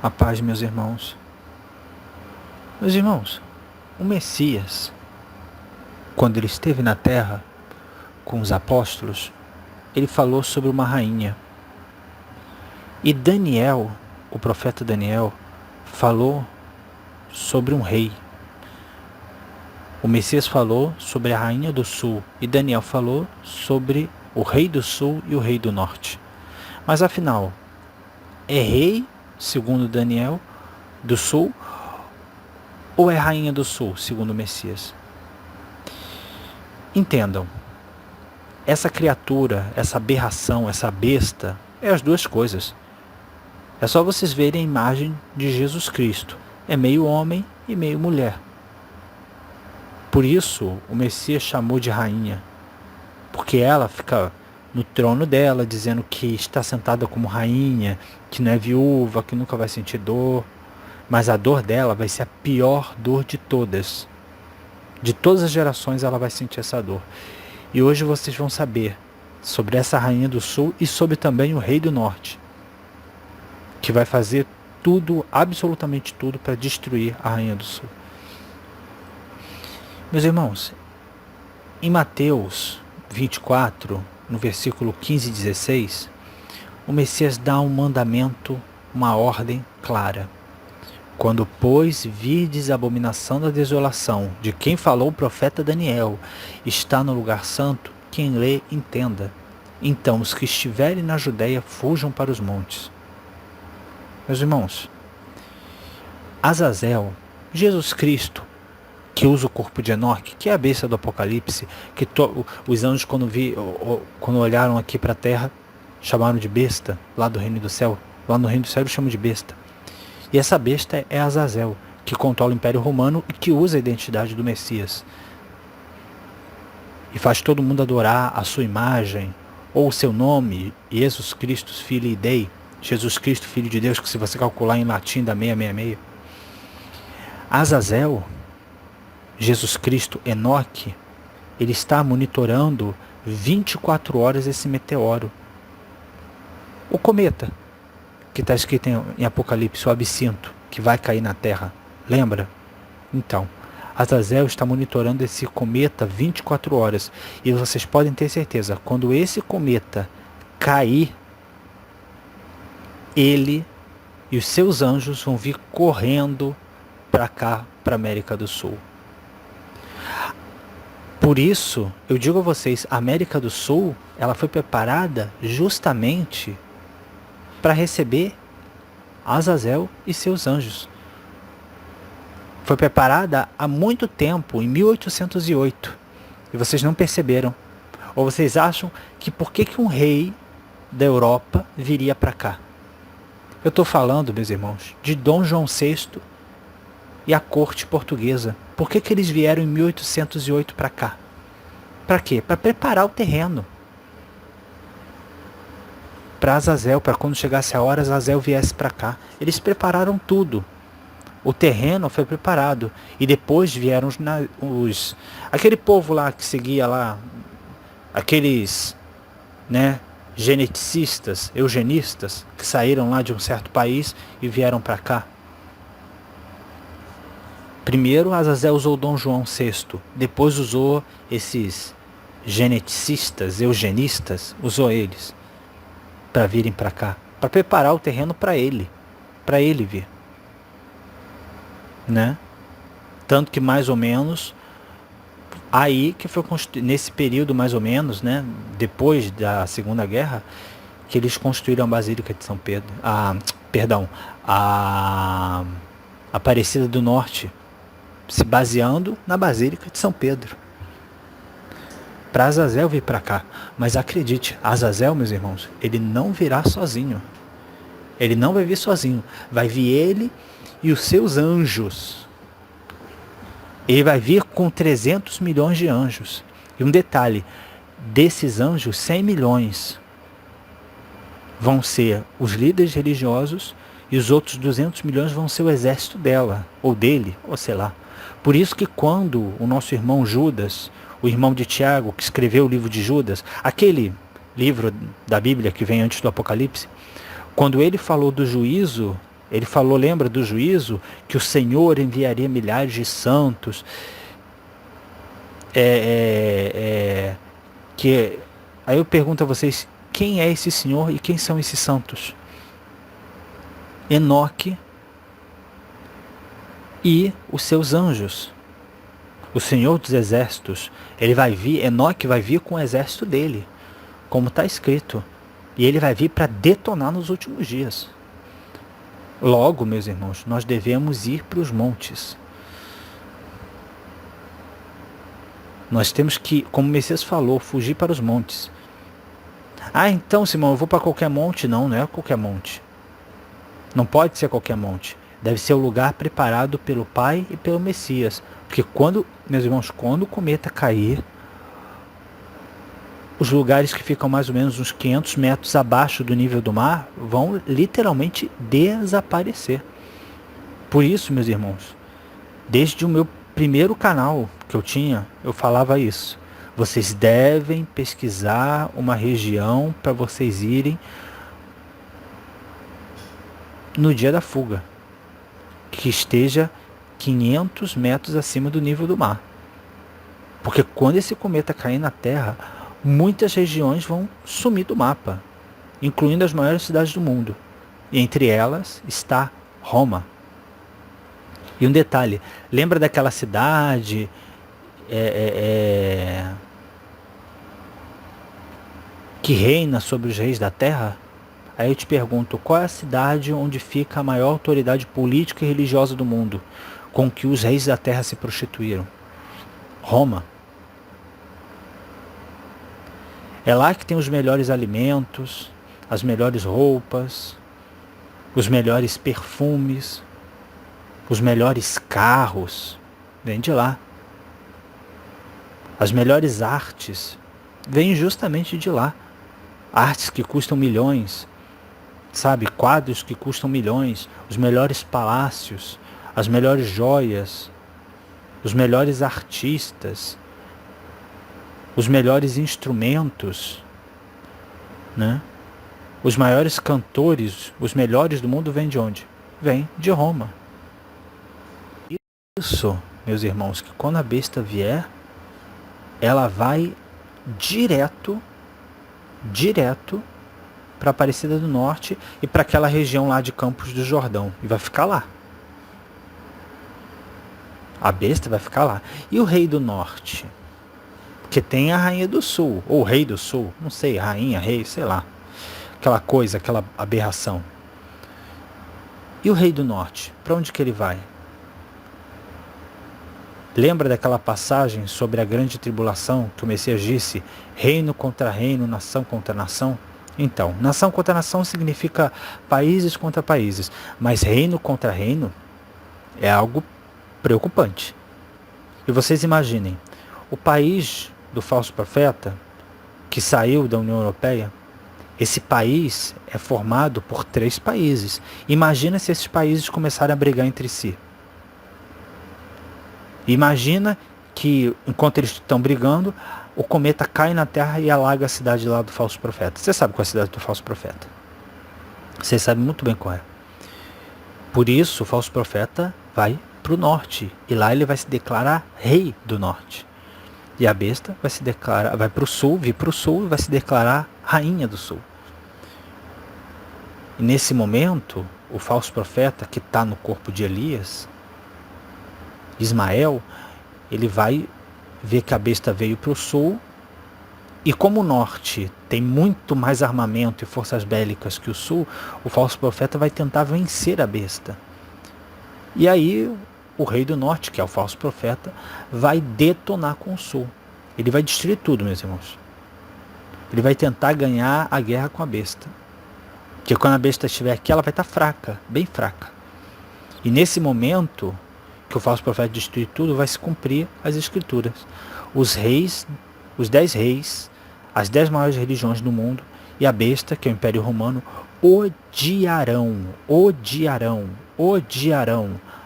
A paz, meus irmãos. Meus irmãos, o Messias, quando ele esteve na terra com os apóstolos, ele falou sobre uma rainha. E Daniel, o profeta Daniel, falou sobre um rei. O Messias falou sobre a rainha do sul e Daniel falou sobre o rei do sul e o rei do norte. Mas afinal, é rei, segundo Daniel, do sul, ou é rainha do sul, segundo o Messias? Entendam, essa criatura, essa aberração, essa besta, é as duas coisas. É só vocês verem a imagem de Jesus Cristo. É meio homem e meio mulher. Por isso, o Messias chamou de rainha. Porque ela fica no trono dela, dizendo que está sentada como rainha, que não é viúva, que nunca vai sentir dor. Mas a dor dela vai ser a pior dor de todas. De todas as gerações ela vai sentir essa dor. E hoje vocês vão saber sobre essa rainha do sul e sobre também o rei do norte, que vai fazer tudo, absolutamente tudo, para destruir a rainha do sul. Meus irmãos, em Mateus 24, no versículo 15 e 16, o Messias dá um mandamento, uma ordem clara. Quando, pois, virdes a abominação da desolação, de quem falou o profeta Daniel, está no lugar santo, quem lê, entenda. Então os que estiverem na Judéia fujam para os montes. Meus irmãos, Azazel, Jesus Cristo, que usa o corpo de Enoque, que é a besta do Apocalipse, que os anjos quando olharam aqui para a terra, chamaram de besta, lá do reino do céu. Lá no reino do céu eles chamam de besta. E essa besta é Azazel, que controla o Império Romano e que usa a identidade do Messias. E faz todo mundo adorar a sua imagem, ou o seu nome, Jesus Cristo, Filho Dei, Jesus Cristo, Filho de Deus, que se você calcular em latim dá 666. Azazel, Jesus Cristo, Enoque, ele está monitorando 24 horas esse meteoro. O cometa, que está escrito em Apocalipse, o absinto, que vai cair na Terra. Lembra? Então, Azazel está monitorando esse cometa 24 horas. E vocês podem ter certeza, quando esse cometa cair, ele e os seus anjos vão vir correndo para cá, para a América do Sul. Por isso, eu digo a vocês, a América do Sul, ela foi preparada justamente para receber Azazel e seus anjos. Foi preparada há muito tempo, em 1808. E vocês não perceberam. Ou vocês acham que por que um rei da Europa viria para cá? Eu estou falando, meus irmãos, de Dom João VI e a corte portuguesa. Por que eles vieram em 1808 para cá? Para quê? Para preparar o terreno. Para Azazel, para quando chegasse a hora, Azazel viesse para cá. Eles prepararam tudo. O terreno foi preparado. E depois vieram aquele povo lá que seguia lá, aqueles, geneticistas, eugenistas, que saíram lá de um certo país e vieram para cá. Primeiro Azazel usou Dom João VI, depois usou esses geneticistas, eugenistas, usou eles para virem para cá, para preparar o terreno para ele vir, Tanto que mais ou menos aí que foi nesse período mais ou menos, depois da Segunda Guerra, que eles construíram a Basílica de São Pedro, a Aparecida do Norte, se baseando na Basílica de São Pedro. Para Azazel vir para cá. Mas acredite, Azazel, meus irmãos, ele não virá sozinho. Ele não vai vir sozinho. Vai vir ele e os seus anjos. Ele vai vir com 300 milhões de anjos. E um detalhe, desses anjos, 100 milhões vão ser os líderes religiosos e os outros 200 milhões vão ser o exército dela, ou dele, ou sei lá. Por isso que quando o nosso irmão Judas, o irmão de Tiago, que escreveu o livro de Judas, aquele livro da Bíblia que vem antes do Apocalipse, quando ele falou do juízo Ele falou, lembra do juízo? Que o Senhor enviaria milhares de santos. Que Aí eu pergunto a vocês, quem é esse Senhor e quem são esses santos? Enoque e os seus anjos. O Senhor dos exércitos, ele vai vir, Enoque vai vir com o exército dele, como está escrito. E ele vai vir para detonar nos últimos dias. Logo, meus irmãos, nós devemos ir para os montes. Nós temos que, como o Messias falou, fugir para os montes. Ah, então, Simão, eu vou para qualquer monte? Não, não é qualquer monte. Não pode ser qualquer monte. Deve ser o lugar preparado pelo Pai e pelo Messias. Porque meus irmãos, quando o cometa cair, os lugares que ficam mais ou menos uns 500 metros abaixo do nível do mar vão literalmente desaparecer. Por isso, meus irmãos, desde o meu primeiro canal que eu tinha, eu falava isso. Vocês devem pesquisar uma região para vocês irem no dia da fuga, que esteja 500 metros acima do nível do mar. Porque quando esse cometa cair na Terra, muitas regiões vão sumir do mapa, incluindo as maiores cidades do mundo. E entre elas está Roma. E um detalhe, lembra daquela cidade que reina sobre os reis da terra? Aí eu te pergunto, qual é a cidade onde fica a maior autoridade política e religiosa do mundo, com que os reis da terra se prostituíram? Roma. É lá que tem os melhores alimentos, as melhores roupas, os melhores perfumes, os melhores carros. Vem de lá. As melhores artes vêm justamente de lá. Artes que custam milhões, sabe? Quadros que custam milhões, os melhores palácios, as melhores joias, os melhores artistas, os melhores instrumentos, né? Os maiores cantores, os melhores do mundo vêm de onde? Vêm de Roma. Isso, meus irmãos, que quando a besta vier, ela vai direto para Aparecida do Norte e para aquela região lá de Campos do Jordão. E vai ficar lá. A besta vai ficar lá. E o rei do norte? Porque tem a rainha do sul, ou o rei do sul, não sei, rainha, rei, sei lá. Aquela coisa, aquela aberração. E o rei do norte? Para onde que ele vai? Lembra daquela passagem sobre a grande tribulação que o Messias disse, reino contra reino, nação contra nação? Então, nação contra nação significa países contra países, mas reino contra reino é algo preocupante. E vocês imaginem, o país do falso profeta, que saiu da União Europeia, esse país é formado por 3 países. Imagina se esses países começarem a brigar entre si. Imagina que, enquanto eles estão brigando, o cometa cai na Terra e alaga a cidade lá do falso profeta. Você sabe qual é a cidade do falso profeta? Você sabe muito bem qual é. Por isso, o falso profeta vai para o norte. E lá ele vai se declarar rei do norte. E a besta vai para o sul, vir para o sul e vai se declarar rainha do sul. E nesse momento, o falso profeta que está no corpo de Elias, Ismael, ele vai ver que a besta veio para o sul, e como o norte tem muito mais armamento e forças bélicas que o sul, o falso profeta vai tentar vencer a besta. E aí o rei do norte, que é o falso profeta, vai detonar com o sul. Ele vai destruir tudo, meus irmãos. Ele vai tentar ganhar a guerra com a besta. Porque quando a besta estiver aqui, ela vai estar fraca, bem fraca. E nesse momento que o falso profeta destruir tudo, vai se cumprir as escrituras. Os reis, os 10 reis, as 10 maiores religiões do mundo e a besta, que é o Império Romano, odiarão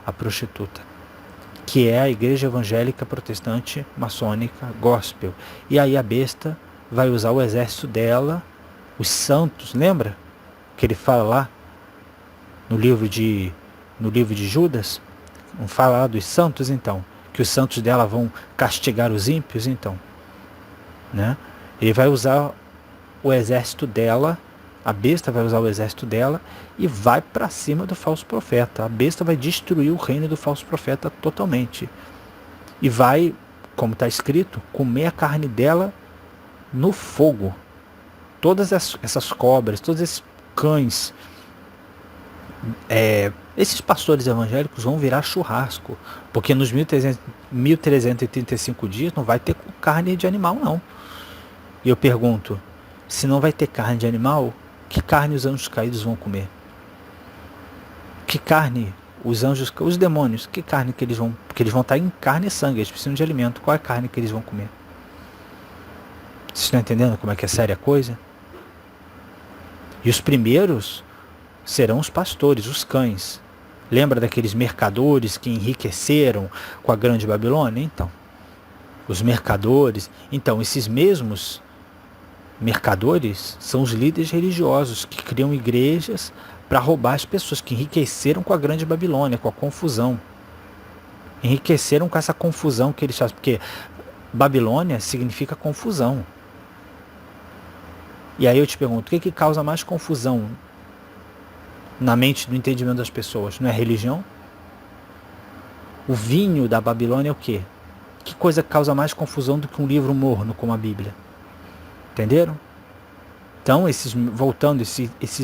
a prostituta, que é a igreja evangélica protestante maçônica gospel. E aí a besta vai usar o exército dela, os santos, lembra? Que ele fala lá, no livro de Judas, não fala lá dos santos, então, que os santos dela vão castigar os ímpios, então, né? Ele vai usar o exército dela, a besta vai usar o exército dela e vai para cima do falso profeta. A besta vai destruir o reino do falso profeta totalmente. E vai, como está escrito, comer a carne dela no fogo. Todas essas cobras, todos esses cães, esses pastores evangélicos vão virar churrasco. Porque nos 1335 dias não vai ter carne de animal, não. E eu pergunto, se não vai ter carne de animal, que carne os anjos caídos vão comer? Que carne os demônios, que carne que eles vão... Porque eles vão estar em carne e sangue, eles precisam de alimento. Qual é a carne que eles vão comer? Vocês estão entendendo como é que é séria a coisa? E os primeiros serão os pastores, os cães. Lembra daqueles mercadores que enriqueceram com a grande Babilônia? Então, os mercadores... Então, esses mesmos mercadores são os líderes religiosos que criam igrejas para roubar as pessoas, que enriqueceram com a grande Babilônia, com a confusão. Enriqueceram com essa confusão que eles fazem, porque Babilônia significa confusão. E aí eu te pergunto, o que causa mais confusão na mente, no entendimento das pessoas? Não é religião? O vinho da Babilônia é o quê? Que coisa causa mais confusão do que um livro morno como a Bíblia? Entenderam? Então, esses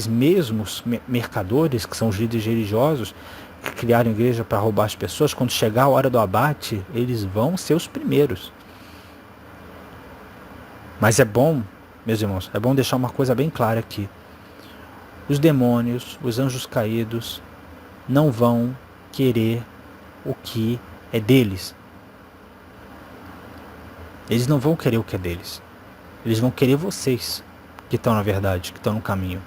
mesmos mercadores, que são os líderes religiosos, que criaram igreja para roubar as pessoas, quando chegar a hora do abate, eles vão ser os primeiros. Mas é bom, meus irmãos, é bom deixar uma coisa bem clara aqui. Os demônios, os anjos caídos, não vão querer o que é deles. Eles não vão querer o que é deles. Eles vão querer vocês, que estão na verdade, que estão no caminho,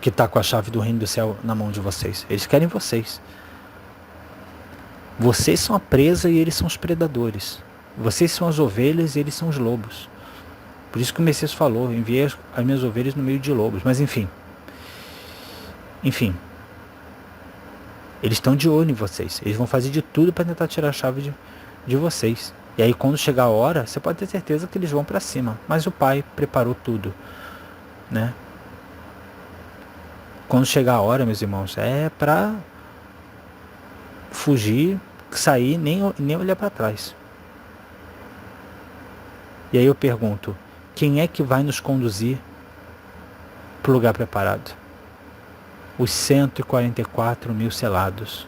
que está com a chave do reino do céu na mão de vocês. Eles querem vocês. Vocês são a presa e eles são os predadores. Vocês são as ovelhas e eles são os lobos. Por isso que o Messias falou, enviei as minhas ovelhas no meio de lobos. Mas enfim, eles estão de olho em vocês. Eles vão fazer de tudo para tentar tirar a chave de vocês. E aí quando chegar a hora, você pode ter certeza que eles vão para cima. Mas o Pai preparou tudo, né? Quando chegar a hora, meus irmãos, é para fugir, sair, nem olhar para trás. E aí eu pergunto, quem é que vai nos conduzir para o lugar preparado? Os 144 mil selados.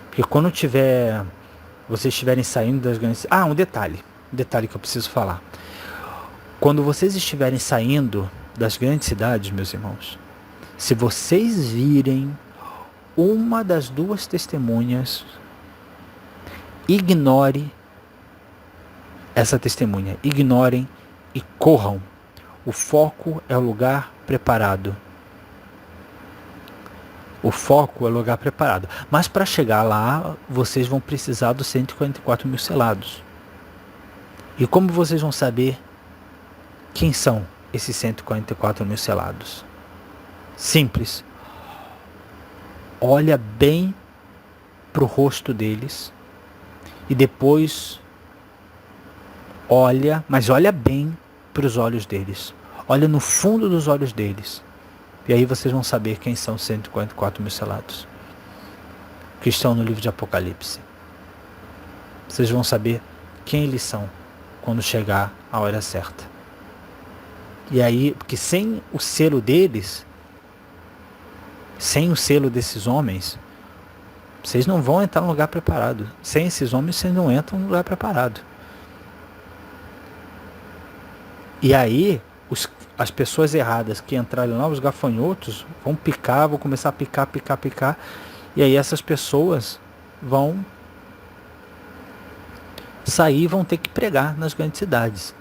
Porque quando vocês estiverem saindo das grandes... um detalhe que eu preciso falar. Quando vocês estiverem saindo das grandes cidades, meus irmãos, se vocês virem uma das duas testemunhas, ignore essa testemunha, ignorem e corram. O foco é o lugar preparado. O foco é o lugar preparado. Mas para chegar lá, vocês vão precisar dos 144 mil selados. E como vocês vão saber quem são esses 144 mil selados? Simples. Olha bem para o rosto deles. E depois olha bem para os olhos deles. Olha no fundo dos olhos deles. E aí vocês vão saber quem são os 144 mil selados, que estão no livro de Apocalipse. Vocês vão saber quem eles são quando chegar a hora certa. E aí, porque sem o selo deles, sem o selo desses homens, vocês não vão entrar no lugar preparado. Sem esses homens, vocês não entram no lugar preparado. E aí, as pessoas erradas que entrarem lá, os gafanhotos, vão começar a picar. E aí essas pessoas vão sair, vão ter que pregar nas grandes cidades.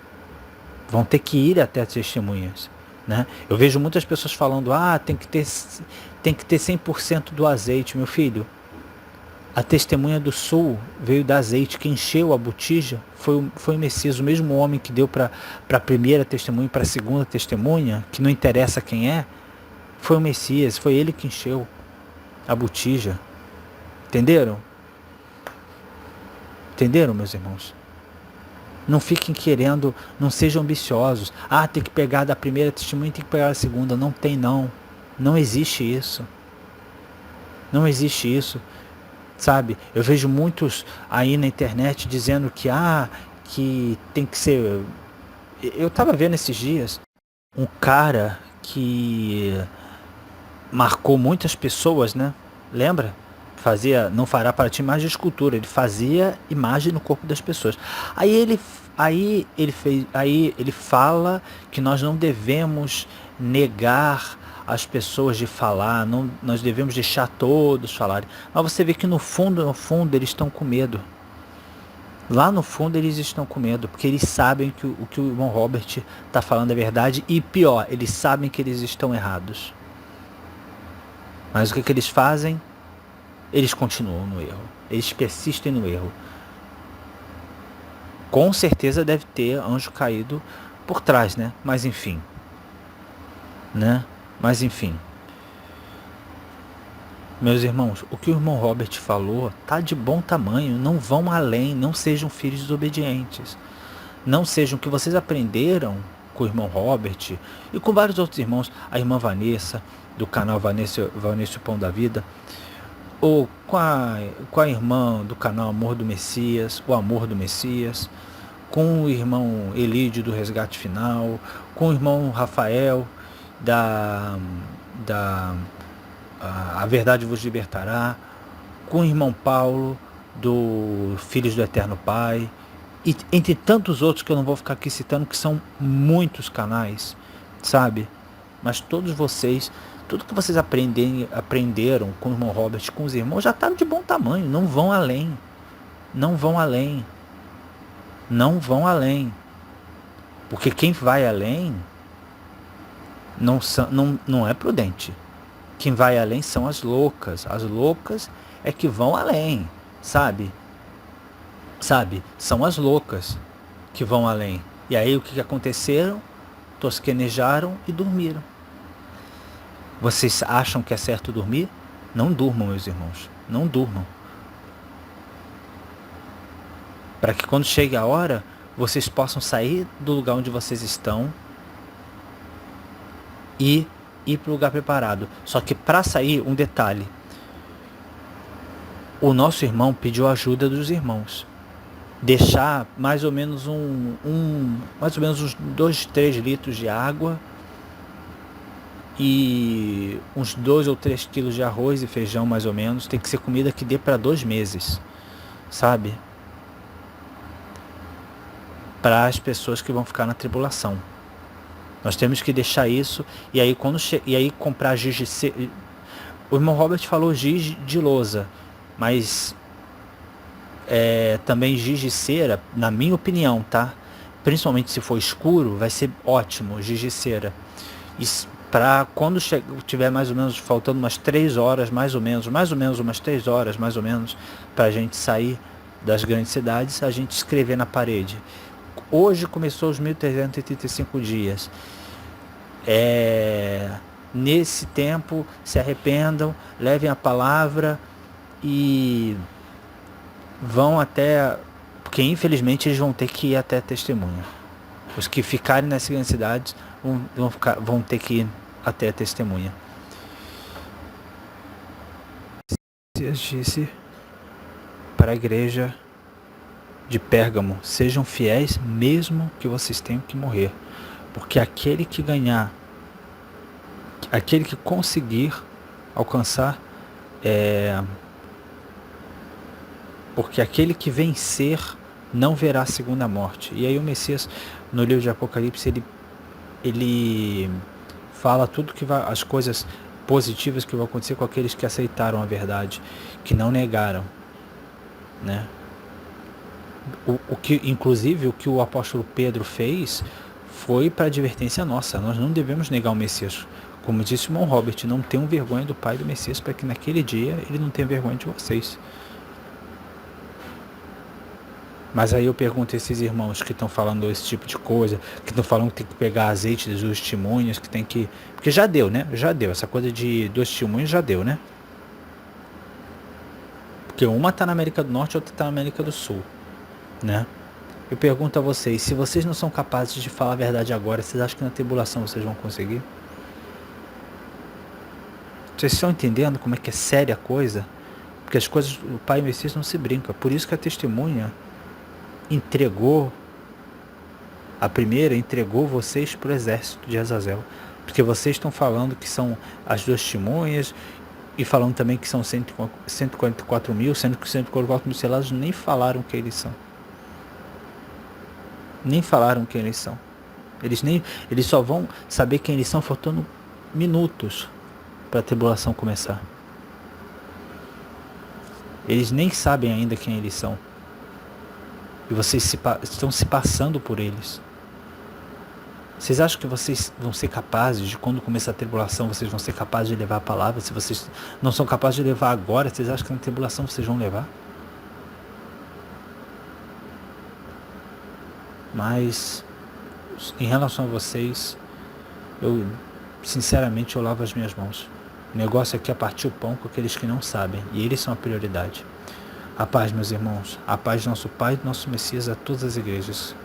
Vão ter que ir até as testemunhas, né? Eu vejo muitas pessoas falando, tem que ter 100% do azeite. Meu filho, a testemunha do sul veio da azeite. Quem encheu a botija foi o Messias, o mesmo homem que deu para a primeira testemunha e para a segunda testemunha, que não interessa quem é, foi o Messias, foi ele que encheu. a botija. Entenderam? Entenderam, meus irmãos? Não fiquem querendo, não sejam ambiciosos. Tem que pegar da primeira testemunha, tem que pegar da segunda. Não tem, não. Não existe isso. Não existe isso. Sabe? Eu vejo muitos aí na internet dizendo que tem que ser... Eu estava vendo esses dias um cara que marcou muitas pessoas, né? Lembra? Não fará para ti imagem de escultura. Ele fazia imagem no corpo das pessoas. Aí ele fala que nós não devemos negar as pessoas de falar, não, nós devemos deixar todos falarem. Mas você vê que no fundo eles estão com medo. Lá no fundo eles estão com medo, porque eles sabem que o que o irmão Robert está falando é verdade, e pior, eles sabem que eles estão errados. Mas o que eles fazem? Eles continuam no erro. Eles persistem no erro. Com certeza deve ter anjo caído por trás, né? Mas enfim. Meus irmãos, o que o irmão Robert falou tá de bom tamanho. Não vão além, não sejam filhos desobedientes. Não sejam o que vocês aprenderam com o irmão Robert e com vários outros irmãos, a irmã Vanessa, do canal Vanessa o Pão da Vida, ou com a irmã do canal Amor do Messias, o Amor do Messias, com o irmão Elídio do Resgate Final, com o irmão Rafael A Verdade Vos Libertará, com o irmão Paulo do Filhos do Eterno Pai, e entre tantos outros que eu não vou ficar aqui citando, que são muitos canais, sabe? Mas todos vocês, tudo que vocês aprenderam com o irmão Robert, com os irmãos, já está de bom tamanho. Não vão além. Não vão além. Não vão além. Porque quem vai além não é prudente. Quem vai além são as loucas. As loucas é que vão além, sabe? São as loucas que vão além. E aí o que aconteceram? Tosquenejaram e dormiram. Vocês acham que é certo dormir? Não durmam, meus irmãos. Não durmam. Para que quando chegue a hora, vocês possam sair do lugar onde vocês estão e ir para o lugar preparado. Só que para sair, um detalhe. O nosso irmão pediu ajuda dos irmãos. Deixar mais ou menos uns 2, 3 litros de água e uns 2 ou 3 quilos de arroz e feijão, mais ou menos. Tem que ser comida que dê para 2 meses, sabe? Para as pessoas que vão ficar na tribulação. Nós temos que deixar isso. E aí, comprar giz de cera. O irmão Robert falou giz de lousa, mas também giz de cera, na minha opinião, tá? Principalmente se for escuro, vai ser ótimo giz de cera. E para quando tiver mais ou menos faltando umas 3 horas, mais ou menos umas 3 horas, mais ou menos, para a gente sair das grandes cidades, a gente escrever na parede. Hoje começou os 1385 dias. Nesse tempo, se arrependam, levem a palavra e vão até... Porque infelizmente eles vão ter que ir até testemunha. Os que ficarem nas grandes cidades vão ter que ir até a testemunha. Deus disse para a igreja de Pérgamo: sejam fiéis mesmo que vocês tenham que morrer, porque aquele que ganhar, aquele que conseguir alcançar, porque aquele que vencer não verá a segunda morte. E aí o Messias, no livro de Apocalipse, ele fala tudo as coisas positivas que vão acontecer com aqueles que aceitaram a verdade, que não negaram, né? Inclusive o que o apóstolo Pedro fez foi para advertência nossa. Nós não devemos negar o Messias. Como disse o irmão Robert, não tenham vergonha do Pai do Messias, para que naquele dia ele não tenha vergonha de vocês. Mas aí eu pergunto a esses irmãos que estão falando esse tipo de coisa, que estão falando que tem que pegar azeite das 2 testemunhas, que tem que... Porque já deu, né? Já deu. Essa coisa de 2 testemunhas já deu, né? Porque uma está na América do Norte e outra está na América do Sul, né? Eu pergunto a vocês, se vocês não são capazes de falar a verdade agora, vocês acham que na tribulação vocês vão conseguir? Vocês estão entendendo como é que é séria a coisa? Porque as coisas, o Pai e o Messias não se brinca. Por isso que a testemunha entregou, a primeira entregou vocês para o exército de Azazel. Porque vocês estão falando que são as duas testemunhas e falando também que são 144 mil, sendo que 144 mil selados nem falaram quem eles são. Nem falaram quem eles são. Eles só vão saber quem eles são faltando minutos para a tribulação começar. Eles nem sabem ainda quem eles são. E vocês estão se passando por eles. Vocês acham que vocês vão ser capazes de, quando começar a tribulação, vocês vão ser capazes de levar a palavra? Se vocês não são capazes de levar agora, vocês acham que na tribulação vocês vão levar? Mas, em relação a vocês, sinceramente, eu lavo as minhas mãos. O negócio aqui é partir o pão com aqueles que não sabem, e eles são a prioridade. A paz, meus irmãos, a paz de nosso Pai e do nosso Messias a todas as igrejas.